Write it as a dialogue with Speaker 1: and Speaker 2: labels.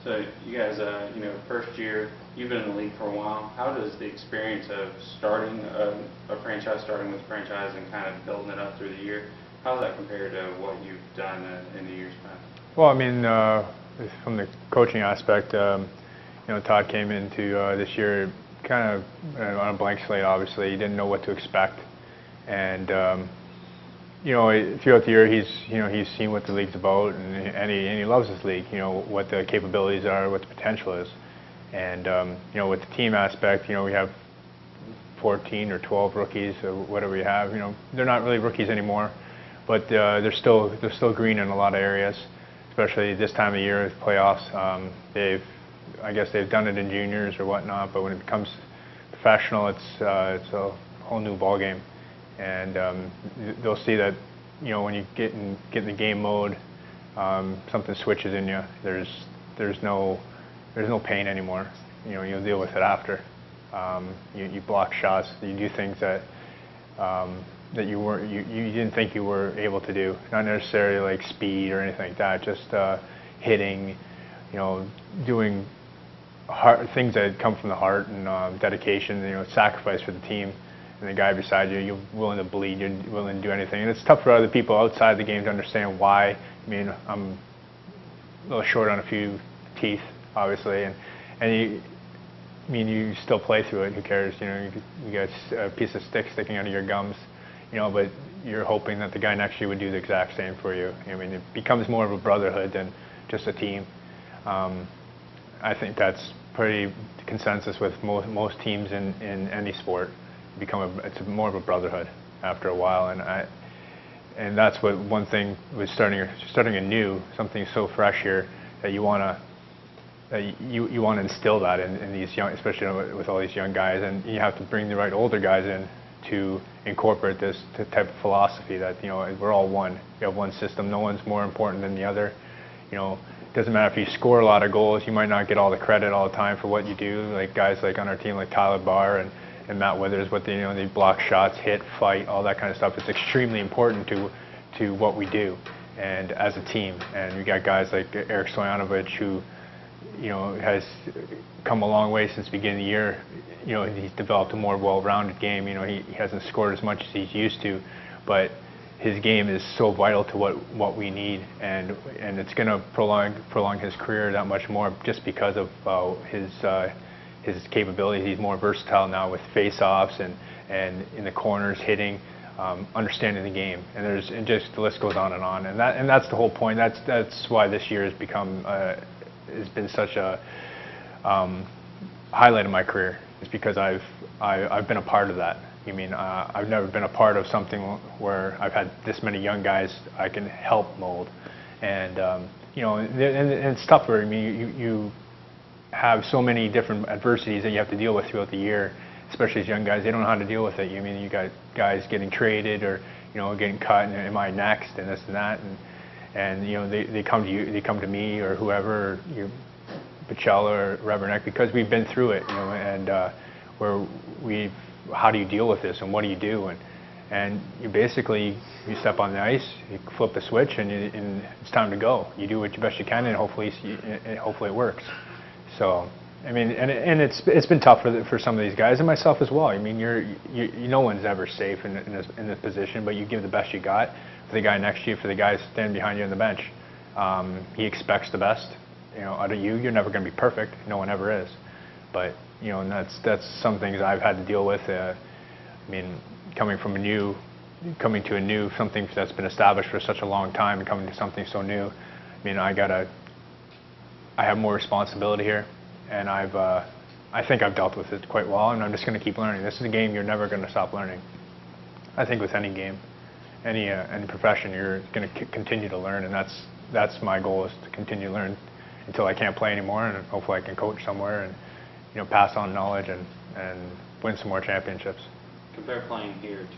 Speaker 1: So you guys, first year, you've been in the league for a while. How does the experience of starting a franchise, starting with a franchise and kind of building it up through the year, how does that compare to what you've done in the years past?
Speaker 2: Well, I mean, from the coaching aspect, Todd came into this year kind of on a blank slate, obviously. He didn't know what to expect. And, throughout the year, he's seen what the league's about, and he loves this league, what the capabilities are, what the potential is. And, with the team aspect, we have 14 or 12 rookies or whatever we have. They're not really rookies anymore, but they're still green in a lot of areas, especially this time of year with playoffs. I guess they've done it in juniors or whatnot, but when it becomes professional, it's a whole new ball game. And they'll see that, when you get in the game mode, something switches in you. There's no pain anymore. You'll deal with it after. You block shots. You do things that you didn't think you were able to do. Not necessarily like speed or anything like that. Just hitting. Doing things that come from the heart and dedication. Sacrifice for the team. And the guy beside you, you're willing to bleed, you're willing to do anything. And it's tough for other people outside the game to understand why. I mean, I'm a little short on a few teeth, obviously, and you still play through it. Who cares? You got a piece of stick sticking out of your gums, but you're hoping that the guy next to you would do the exact same for you. I mean, it becomes more of a brotherhood than just a team. I think that's pretty consensus with most teams in any sport. It's more of a brotherhood after a while, and that's what one thing was starting anew, something so fresh here that you want to instill that in these young, especially with all these young guys, and you have to bring the right older guys in to incorporate this type of philosophy that we're all one. We have one system. No one's more important than the other. It doesn't matter if you score a lot of goals, you might not get all the credit all the time for what you do. Like guys like on our team, like Tyler Barr and Matt Withers, they block shots, hit, fight, all that kind of stuff. It's extremely important to what we do, and as a team. And we got guys like Eric Stoyanovich, who has come a long way since the beginning of the year. He's developed a more well-rounded game. He hasn't scored as much as he's used to, but his game is so vital to what we need, and it's going to prolong his career that much more just because of his capabilities. He's more versatile now with face-offs and in the corners hitting, understanding the game, and just the list goes on, and that's the whole point. That's why this year has been such a highlight of my career. It's because I've been a part of that. I've never been a part of something where I've had this many young guys I can help mold, and it's tougher. You have so many different adversities that you have to deal with throughout the year, especially as young guys. They don't know how to deal with it. You got guys getting traded or getting cut, and am I next, and this and that, and they come to you, they come to me or whoever, Bicella or Reverneck, because we've been through it, and how do you deal with this, and what do you do, and you basically you step on the ice, you flip the switch, and it's time to go. You do what best you can, and hopefully it works. So, and it's been tough for some of these guys, and myself as well. No one's ever safe in this position, but you give the best you got for the guy next to you, for the guy standing behind you on the bench. He expects the best, out of you. You're never going to be perfect. No one ever is, but and that's some things I've had to deal with. Coming to a new something that's been established for such a long time, and coming to something so new. I have more responsibility here, and I think I've dealt with it quite well, and I'm just going to keep learning. This is a game you're never going to stop learning. I think with any game, any profession, you're going to continue to learn, and that's my goal, is to continue to learn until I can't play anymore, and hopefully I can coach somewhere and pass on knowledge and win some more championships.
Speaker 1: Compare playing here to